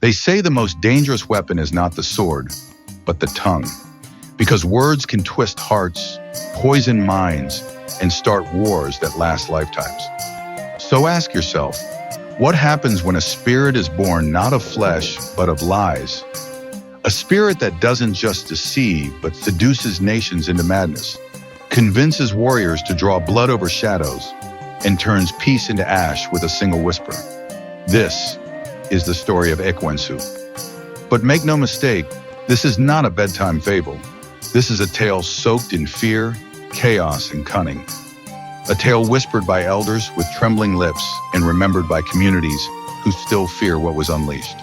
They say the most dangerous weapon is not the sword, but the tongue. Because words can twist hearts, poison minds, and start wars that last lifetimes. So ask yourself, what happens when a spirit is born not of flesh, but of lies? A spirit that doesn't just deceive, but seduces nations into madness, convinces warriors to draw blood over shadows, and turns peace into ash with a single whisper. This is the story of Ekwensu. But make no mistake, this is not a bedtime fable. This is a tale soaked in fear, chaos, and cunning. A tale whispered by elders with trembling lips and remembered by communities who still fear what was unleashed.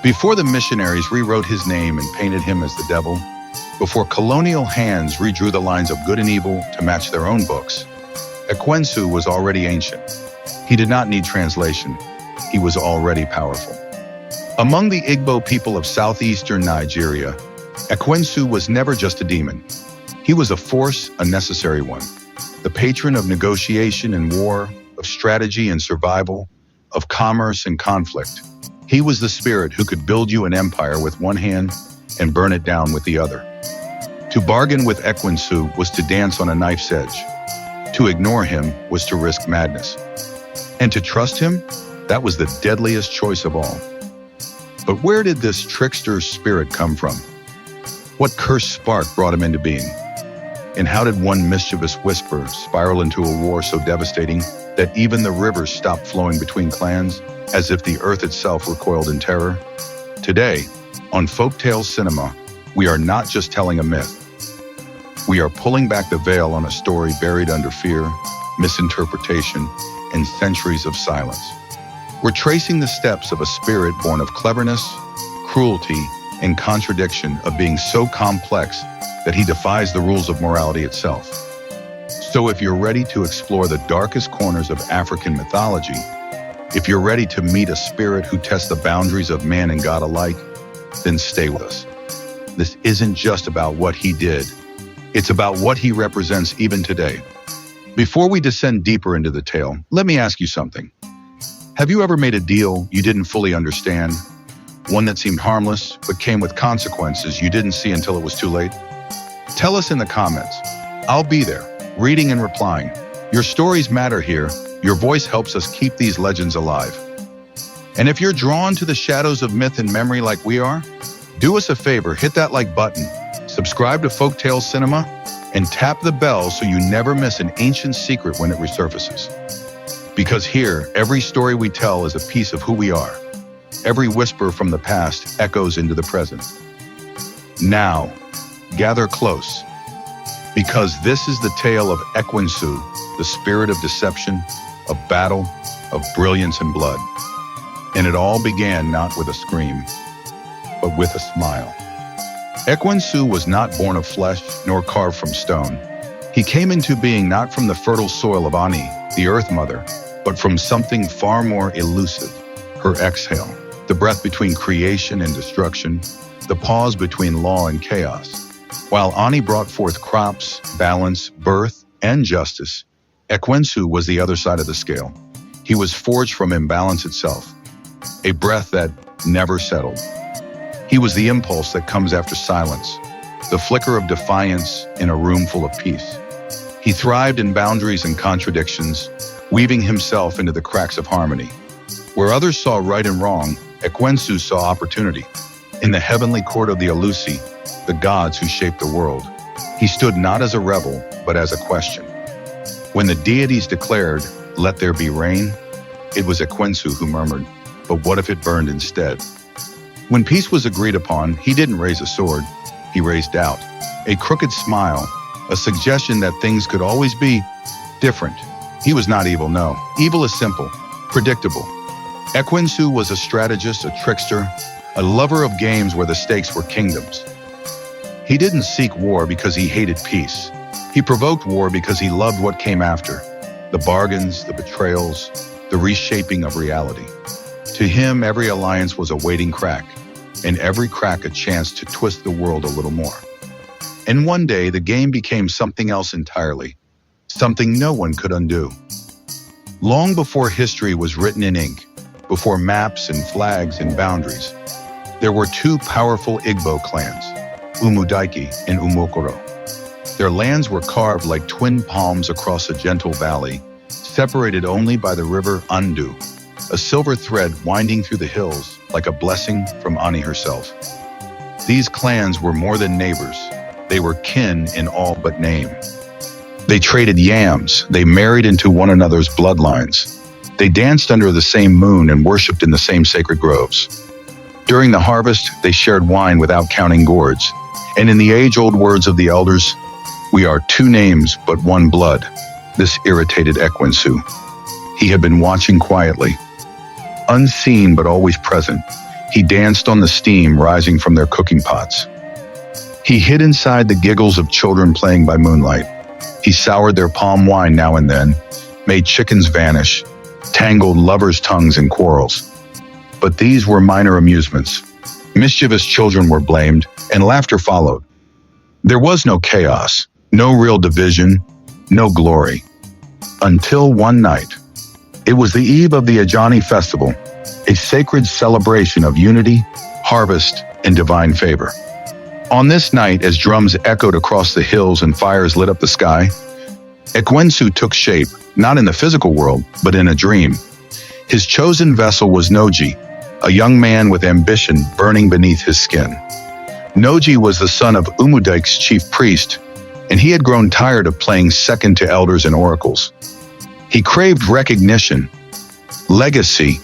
Before the missionaries rewrote his name and painted him as the devil, before colonial hands redrew the lines of good and evil to match their own books, Ekwensu was already ancient. He did not need translation. He was already powerful. Among the Igbo people of southeastern Nigeria, Ekwensu was never just a demon. He was a force, a necessary one. The patron of negotiation and war, of strategy and survival, of commerce and conflict. He was the spirit who could build you an empire with one hand and burn it down with the other. To bargain with Ekwensu was to dance on a knife's edge. To ignore him was to risk madness. And to trust him, that was the deadliest choice of all. But where did this trickster's spirit come from? What cursed spark brought him into being? And how did one mischievous whisper spiral into a war so devastating that even the rivers stopped flowing between clans, as if the earth itself recoiled in terror? Today, on Folktales Cinema, we are not just telling a myth. We are pulling back the veil on a story buried under fear, misinterpretation, and centuries of silence. We're tracing the steps of a spirit born of cleverness, cruelty, and contradiction, of being so complex that he defies the rules of morality itself. So if you're ready to explore the darkest corners of African mythology, if you're ready to meet a spirit who tests the boundaries of man and God alike, then stay with us. This isn't just about what he did. It's about what he represents even today. Before we descend deeper into the tale, let me ask you something. Have you ever made a deal you didn't fully understand? One that seemed harmless, but came with consequences you didn't see until it was too late? Tell us in the comments. I'll be there, reading and replying. Your stories matter here. Your voice helps us keep these legends alive. And if you're drawn to the shadows of myth and memory like we are, do us a favor, hit that like button, subscribe to Folktales Cinema, and tap the bell so you never miss an ancient secret when it resurfaces. Because here, every story we tell is a piece of who we are. Every whisper from the past echoes into the present. Now, gather close, because this is the tale of Ekwensu, the spirit of deception, of battle, of brilliance and blood. And it all began not with a scream, but with a smile. Ekwensu was not born of flesh nor carved from stone. He came into being not from the fertile soil of Ani, the Earth Mother, but from something far more elusive, her exhale, the breath between creation and destruction, the pause between law and chaos. While Ani brought forth crops, balance, birth, and justice, Ekwensu was the other side of the scale. He was forged from imbalance itself, a breath that never settled. He was the impulse that comes after silence, the flicker of defiance in a room full of peace. He thrived in boundaries and contradictions, weaving himself into the cracks of harmony. Where others saw right and wrong, Ekwensu saw opportunity. In the heavenly court of the Alusi, the gods who shaped the world, he stood not as a rebel, but as a question. When the deities declared, "Let there be rain," it was Ekwensu who murmured, "But what if it burned instead?" When peace was agreed upon, he didn't raise a sword, he raised doubt, a crooked smile, a suggestion that things could always be different. He was not evil, no. Evil is simple, predictable. Ekwensu was a strategist, a trickster, a lover of games where the stakes were kingdoms. He didn't seek war because he hated peace. He provoked war because he loved what came after, the bargains, the betrayals, the reshaping of reality. To him, every alliance was a waiting crack, and every crack a chance to twist the world a little more. And one day, the game became something else entirely, something no one could undo. Long before history was written in ink, before maps and flags and boundaries. There were two powerful Igbo clans, Umudaiki and Umokoro. Their lands were carved like twin palms across a gentle valley, separated only by the river Andu, a silver thread winding through the hills like a blessing from Ani herself. These clans were more than neighbors. They were kin in all but name. They traded yams, they married into one another's bloodlines. They danced under the same moon and worshipped in the same sacred groves. During the harvest, they shared wine without counting gourds. And in the age-old words of the elders, "We are two names but one blood." This irritated Ekwensu. He had been watching quietly. Unseen but always present, he danced on the steam rising from their cooking pots. He hid inside the giggles of children playing by moonlight. He soured their palm wine now and then, made chickens vanish, tangled lovers' tongues in quarrels. But these were minor amusements. Mischievous children were blamed, and laughter followed. There was no chaos, no real division, no glory. Until one night. It was the eve of the Ajani festival, a sacred celebration of unity, harvest, and divine favor. On this night, as drums echoed across the hills and fires lit up the sky, Ekwensu took shape, not in the physical world, but in a dream. His chosen vessel was Noji, a young man with ambition burning beneath his skin. Noji was the son of Umudaik's chief priest, and he had grown tired of playing second to elders and oracles. He craved recognition, legacy.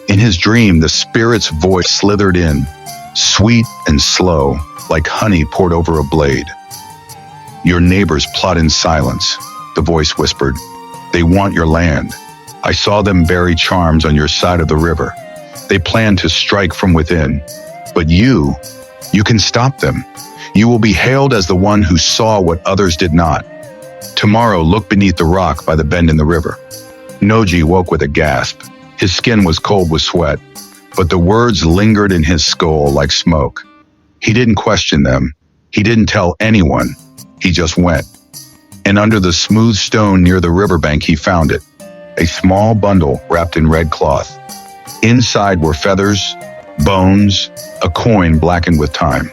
In his dream, the spirit's voice slithered in, sweet and slow, like honey poured over a blade. "Your neighbors plot in silence," the voice whispered. "They want your land. I saw them bury charms on your side of the river. They plan to strike from within. But you can stop them. You will be hailed as the one who saw what others did not. Tomorrow, look beneath the rock by the bend in the river." Noji woke with a gasp. His skin was cold with sweat, but the words lingered in his skull like smoke. He didn't question them. He didn't tell anyone. He just went. And under the smooth stone near the riverbank, he found it. A small bundle wrapped in red cloth. Inside were feathers, bones, a coin blackened with time.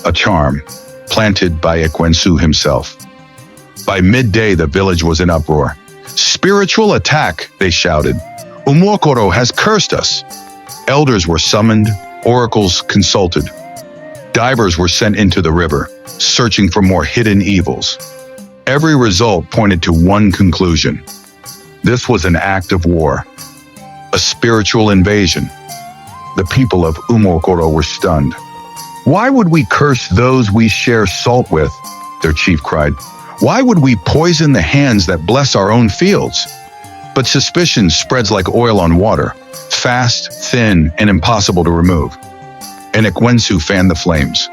A charm, planted by Ekwensu himself. By midday, the village was in uproar. "Spiritual attack," they shouted. "Umokoro has cursed us." Elders were summoned, oracles consulted. Divers were sent into the river, searching for more hidden evils. Every result pointed to one conclusion. This was an act of war, a spiritual invasion. The people of Umokoro were stunned. "Why would we curse those we share salt with?" their chief cried. "Why would we poison the hands that bless our own fields?" But suspicion spreads like oil on water, fast, thin, and impossible to remove. And Ekwensu fanned the flames.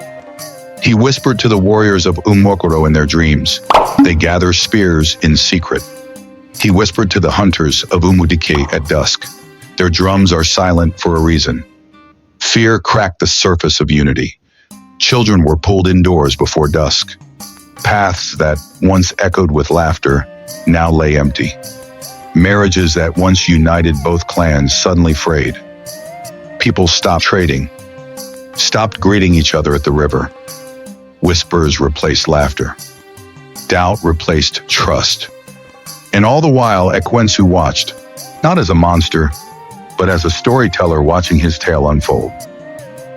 He whispered to the warriors of Umokoro in their dreams. They gather spears in secret. He whispered to the hunters of Umudike at dusk. Their drums are silent for a reason. Fear cracked the surface of unity. Children were pulled indoors before dusk. Paths that once echoed with laughter now lay empty. Marriages that once united both clans suddenly frayed. People stopped trading, stopped greeting each other at the river. Whispers replaced laughter. Doubt replaced trust. And all the while, Ekwensu watched, not as a monster, but as a storyteller watching his tale unfold.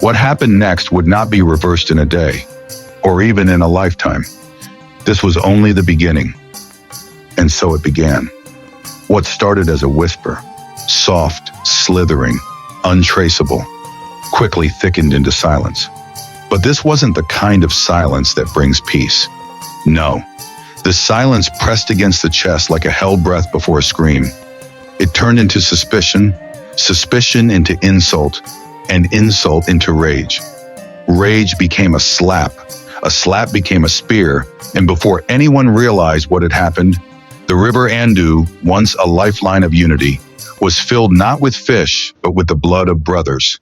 What happened next would not be reversed in a day, or even in a lifetime. This was only the beginning. And so it began. What started as a whisper, soft, slithering, untraceable, quickly thickened into silence. But this wasn't the kind of silence that brings peace. No, the silence pressed against the chest like a held breath before a scream. It turned into suspicion, suspicion into insult, and insult into rage. Rage became a slap became a spear, and before anyone realized what had happened, the river Andu, once a lifeline of unity, was filled not with fish, but with the blood of brothers.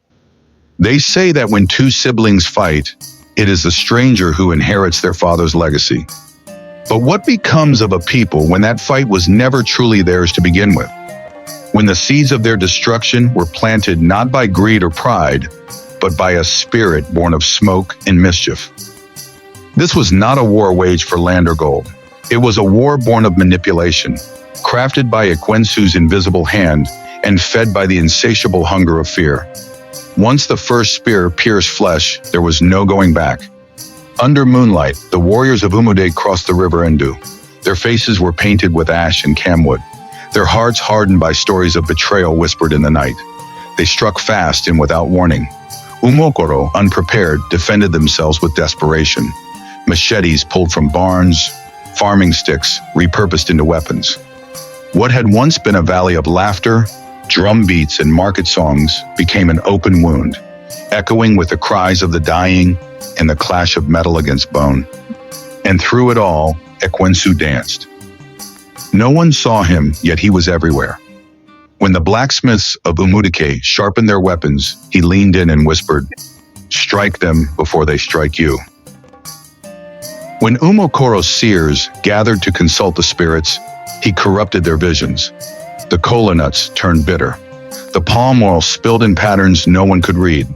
They say that when two siblings fight, it is the stranger who inherits their father's legacy. But what becomes of a people when that fight was never truly theirs to begin with? when the seeds of their destruction were planted not by greed or pride, but by a spirit born of smoke and mischief. This was not a war waged for land or gold. It was a war born of manipulation, crafted by Ekwensu's invisible hand and fed by the insatiable hunger of fear. Once the first spear pierced flesh, there was no going back. Under moonlight, the warriors of Umude crossed the river Endu. Their faces were painted with ash and camwood, their hearts hardened by stories of betrayal whispered in the night. They struck fast and without warning. Umokoro, unprepared, defended themselves with desperation. Machetes pulled from barns, farming sticks repurposed into weapons. What had once been a valley of laughter, drum beats, and market songs became an open wound, echoing with the cries of the dying and the clash of metal against bone. And through it all, Ekwensu danced. No one saw him, yet he was everywhere. When the blacksmiths of Umudike sharpened their weapons, he leaned in and whispered, "Strike them before they strike you." When Umokoro's seers gathered to consult the spirits, he corrupted their visions. The kola nuts turned bitter. The palm oil spilled in patterns no one could read.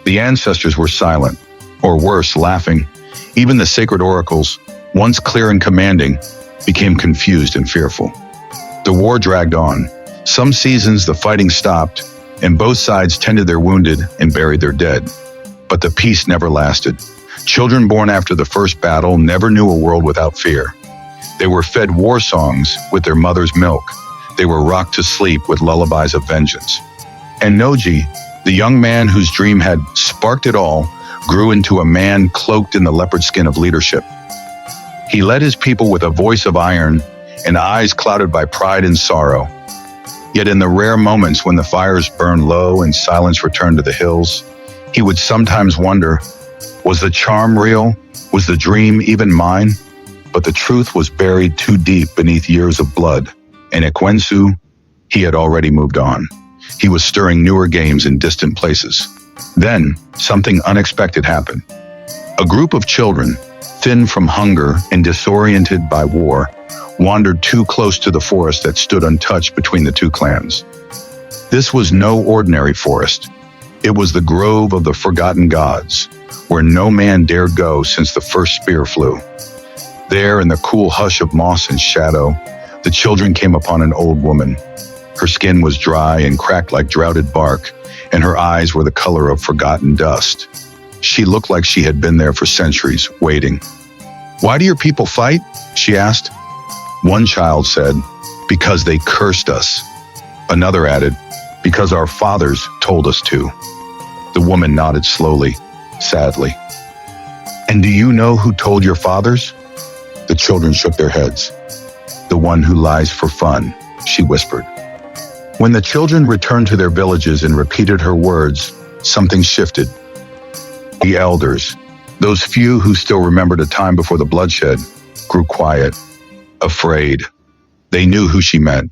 The ancestors were silent, or worse, laughing. Even the sacred oracles, once clear and commanding, became confused and fearful. The war dragged on. Some seasons the fighting stopped, and both sides tended their wounded and buried their dead. But the peace never lasted. Children born after the first battle never knew a world without fear. They were fed war songs with their mother's milk. They were rocked to sleep with lullabies of vengeance. And Noji, the young man whose dream had sparked it all, grew into a man cloaked in the leopard skin of leadership. He led his people with a voice of iron and eyes clouded by pride and sorrow. Yet in the rare moments when the fires burned low and silence returned to the hills, he would sometimes wonder, was the charm real? Was the dream even mine? But the truth was buried too deep beneath years of blood. And Ekwensu, he had already moved on. He was stirring newer games in distant places. Then, something unexpected happened. A group of children, thin from hunger and disoriented by war, wandered too close to the forest that stood untouched between the two clans. This was no ordinary forest. It was the grove of the forgotten gods, where no man dared go since the first spear flew. There, in the cool hush of moss and shadow, the children came upon an old woman. Her skin was dry and cracked like droughted bark, and her eyes were the color of forgotten dust. She looked like she had been there for centuries, waiting. "Why do your people fight?" she asked. One child said, "Because they cursed us." Another added, "Because our fathers told us to." The woman nodded slowly, sadly. "And do you know who told your fathers?" The children shook their heads. "The one who lies for fun," she whispered. When the children returned to their villages and repeated her words, something shifted. The elders, those few who still remembered a time before the bloodshed, grew quiet, afraid. They knew who she meant.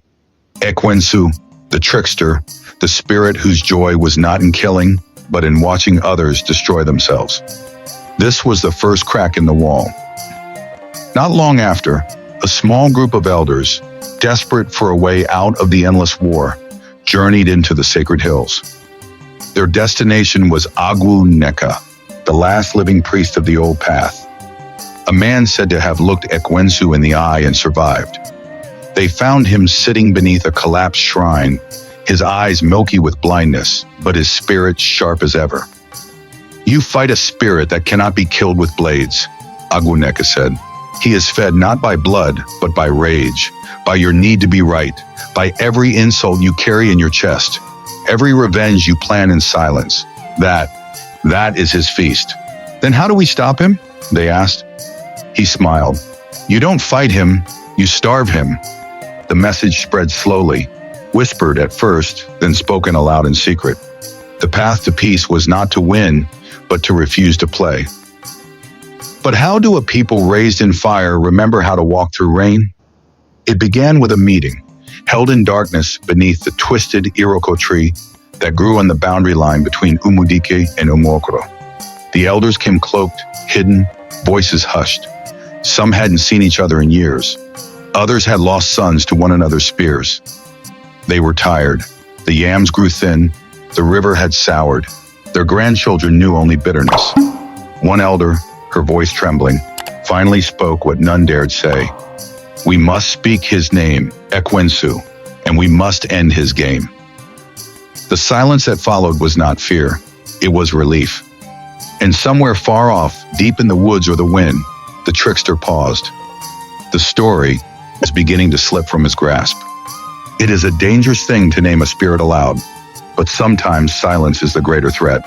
Ekwensu, the trickster, the spirit whose joy was not in killing, but in watching others destroy themselves. This was the first crack in the wall. Not long after, a small group of elders, desperate for a way out of the endless war, journeyed into the sacred hills. Their destination was Agu Neka, the last living priest of the old path. A man said to have looked Ekwensu in the eye and survived. They found him sitting beneath a collapsed shrine, his eyes milky with blindness, but his spirit sharp as ever. "You fight a spirit that cannot be killed with blades," Agu Neka said. "He is fed not by blood, but by rage, by your need to be right, by every insult you carry in your chest, every revenge you plan in silence. That is his feast." "Then how do we stop him?" they asked. He smiled. "You don't fight him, you starve him." The message spread slowly, whispered at first, then spoken aloud in secret. The path to peace was not to win, but to refuse to play. But how do a people raised in fire remember how to walk through rain? It began with a meeting, held in darkness beneath the twisted iroko tree that grew on the boundary line between Umudike and Umokoro. The elders came cloaked, hidden, voices hushed. Some hadn't seen each other in years. Others had lost sons to one another's spears. They were tired. The yams grew thin. The river had soured. Their grandchildren knew only bitterness. One elder, her voice trembling, finally spoke what none dared say. "We must speak his name, Ekwensu, and we must end his game." The silence that followed was not fear. It was relief. And somewhere far off, deep in the woods or the wind, the trickster paused. The story was beginning to slip from his grasp. It is a dangerous thing to name a spirit aloud, but sometimes silence is the greater threat.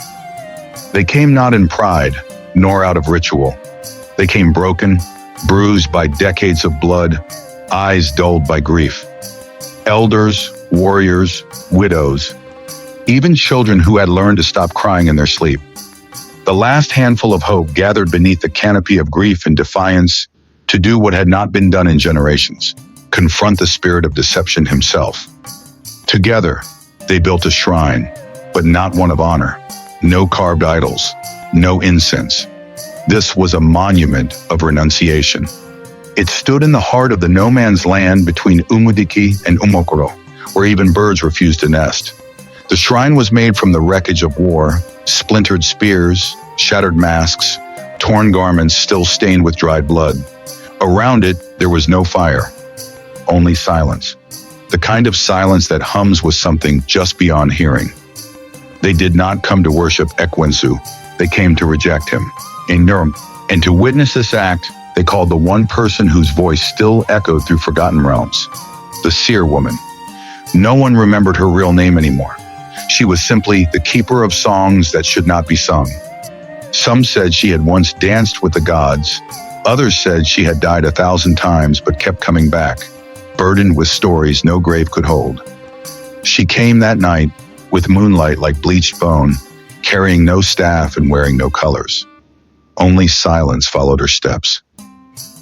They came not in pride, nor out of ritual. They came broken, bruised by decades of blood, eyes dulled by grief. Elders, warriors, widows, even children who had learned to stop crying in their sleep. The last handful of hope gathered beneath the canopy of grief and defiance to do what had not been done in generations, confront the spirit of deception himself. Together, they built a shrine, but not one of honor. No carved idols, no incense. This was a monument of renunciation. It stood in the heart of the no-man's land between Umudiki and Umokoro, where even birds refused to nest. The shrine was made from the wreckage of war, splintered spears, shattered masks, torn garments still stained with dried blood. Around it, there was no fire, only silence. The kind of silence that hums with something just beyond hearing. They did not come to worship Ekwensu, they came to reject him. And to witness this act, they called the one person whose voice still echoed through forgotten realms, the seer woman. No one remembered her real name anymore. She was simply the keeper of songs that should not be sung. Some said she had once danced with the gods. Others said she had died 1,000 times but kept coming back, burdened with stories no grave could hold. She came that night with moonlight like bleached bone, carrying no staff and wearing no colors. Only silence followed her steps.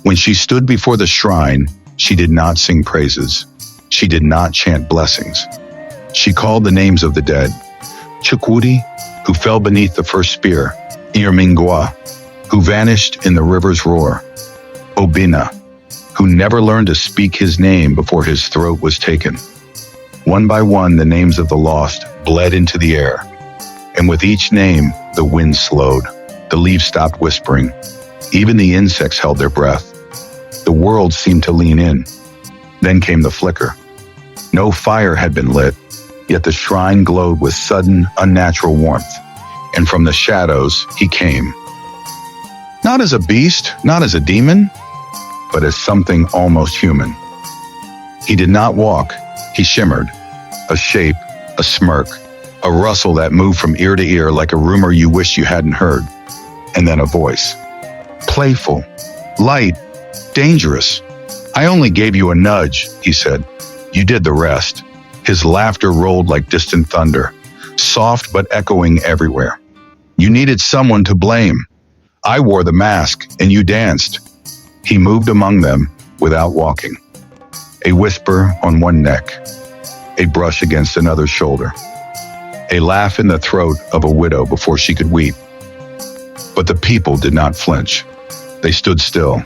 When she stood before the shrine, she did not sing praises. She did not chant blessings. She called the names of the dead. Chukwudi, who fell beneath the first spear. Irmingwa, who vanished in the river's roar. Obina, who never learned to speak his name before his throat was taken. One by one, the names of the lost bled into the air. And with each name, the wind slowed. The leaves stopped whispering. Even the insects held their breath. The world seemed to lean in. Then came the flicker. No fire had been lit, yet the shrine glowed with sudden, unnatural warmth. And from the shadows, he came. Not as a beast, not as a demon, but as something almost human. He did not walk, he shimmered. A shape, a smirk, a rustle that moved from ear to ear like a rumor you wished you hadn't heard. And then a voice. Playful, light, dangerous. I only gave you a nudge, he said. You did the rest. His laughter rolled like distant thunder, soft but echoing everywhere. You needed someone to blame. I wore the mask, and you danced. He moved among them without walking. A whisper on one neck, a brush against another's shoulder, a laugh in the throat of a widow before she could weep. But the people did not flinch. They stood still.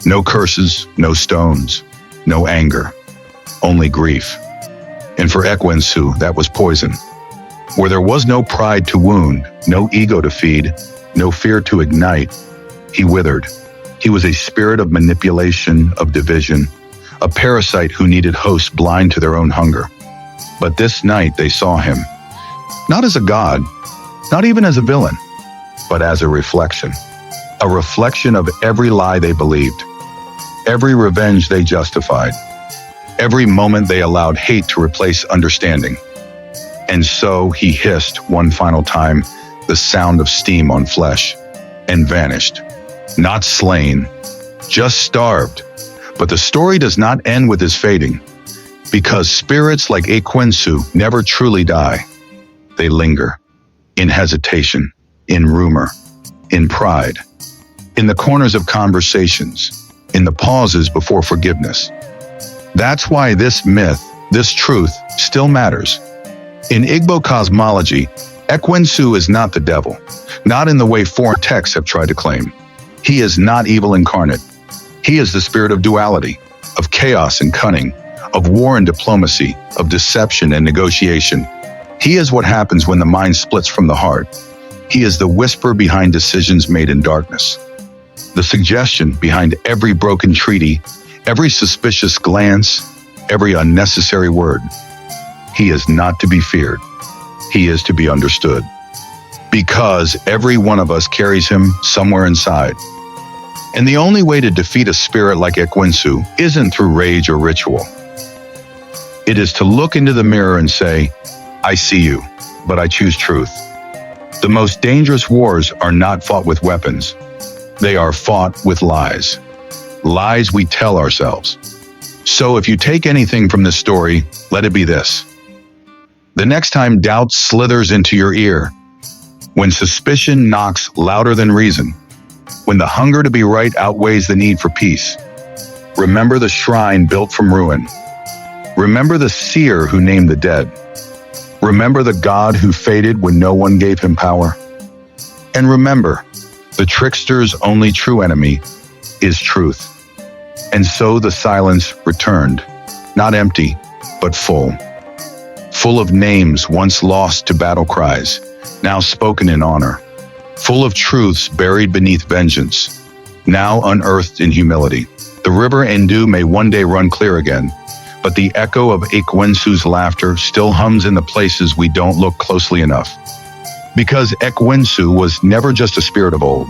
No curses, no stones, no anger, only grief. And for Ekwensu, that was poison. Where there was no pride to wound, no ego to feed, no fear to ignite, he withered. He was a spirit of manipulation, of division, a parasite who needed hosts blind to their own hunger. But this night they saw him, not as a god, not even as a villain, but as a reflection of every lie they believed, every revenge they justified, every moment they allowed hate to replace understanding. And so he hissed one final time, the sound of steam on flesh, and vanished. Not slain, just starved. But the story does not end with his fading, because spirits like Ekwensu never truly die. They linger, in hesitation, in rumor, in pride, in the corners of conversations, in the pauses before forgiveness. That's why this myth, this truth, still matters. In Igbo cosmology, Ekwensu is not the devil, not in the way foreign texts have tried to claim. He is not evil incarnate. He is the spirit of duality, of chaos and cunning, of war and diplomacy, of deception and negotiation. He is what happens when the mind splits from the heart. He is the whisper behind decisions made in darkness, the suggestion behind every broken treaty, every suspicious glance, every unnecessary word. He is not to be feared. He is to be understood. Because every one of us carries him somewhere inside. And the only way to defeat a spirit like Ekwensu isn't through rage or ritual. It is to look into the mirror and say, I see you, but I choose truth. The most dangerous wars are not fought with weapons. They are fought with lies. Lies we tell ourselves. So if you take anything from this story, let it be this. The next time doubt slithers into your ear, when suspicion knocks louder than reason, when the hunger to be right outweighs the need for peace, remember the shrine built from ruin. Remember the seer who named the dead. Remember the God who faded when no one gave him power. And remember, the trickster's only true enemy is truth. And so the silence returned, not empty, but full. Full of names once lost to battle cries, now spoken in honor. Full of truths buried beneath vengeance, now unearthed in humility. The river Endu may one day run clear again, but the echo of Ekwensu's laughter still hums in the places we don't look closely enough. Because Ekwensu was never just a spirit of old.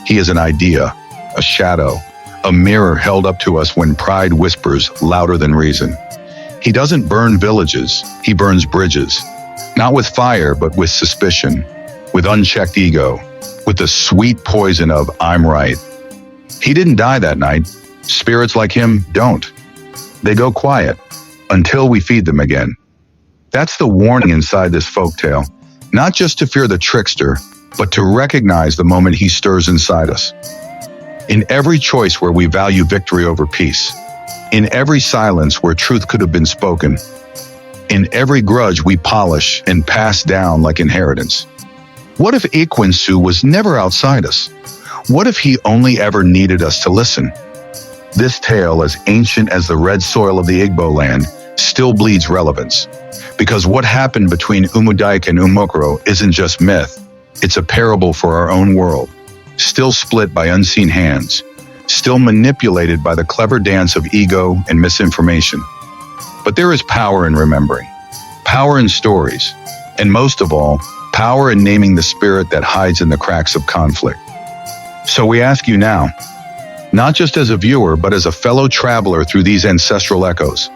He is an idea, a shadow, a mirror held up to us when pride whispers louder than reason. He doesn't burn villages, he burns bridges. Not with fire, but with suspicion, with unchecked ego, with the sweet poison of I'm right. He didn't die that night. Spirits like him don't. They go quiet until we feed them again. That's the warning inside this folktale, not just to fear the trickster, but to recognize the moment he stirs inside us. In every choice where we value victory over peace, in every silence where truth could have been spoken, in every grudge we polish and pass down like inheritance. What if Ekwensu was never outside us? What if he only ever needed us to listen? This tale, as ancient as the red soil of the Igbo land, still bleeds relevance. Because what happened between Umudaik and Umokoro isn't just myth, it's a parable for our own world, still split by unseen hands, still manipulated by the clever dance of ego and misinformation. But there is power in remembering, power in stories, and most of all, power in naming the spirit that hides in the cracks of conflict. So we ask you now, not just as a viewer, but as a fellow traveler through these ancestral echoes,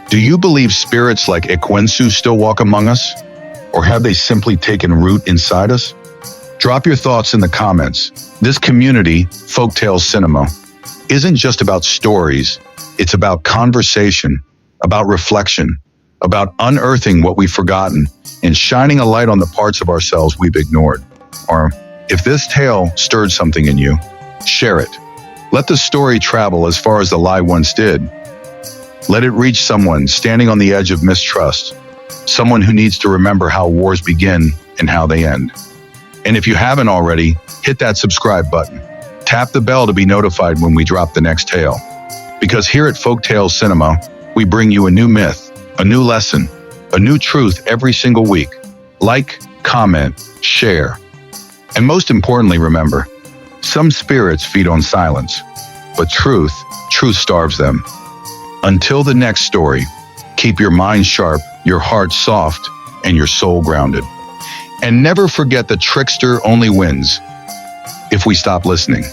do you believe spirits like Ekwensu still walk among us? Or have they simply taken root inside us? Drop your thoughts in the comments. This community, Folktale Cinema, isn't just about stories. It's about conversation, about reflection, about unearthing what we've forgotten and shining a light on the parts of ourselves we've ignored. Or if this tale stirred something in you, share it. Let the story travel as far as the lie once did. Let it reach someone standing on the edge of mistrust, someone who needs to remember how wars begin and how they end. And if you haven't already, hit that subscribe button. Tap the bell to be notified when we drop the next tale. Because here at Folktale Cinema, we bring you a new myth, a new lesson, a new truth every single week. Like, comment, share. And most importantly, remember, some spirits feed on silence, but truth starves them. Until the next story, keep your mind sharp, your heart soft, and your soul grounded. And never forget the trickster only wins if we stop listening.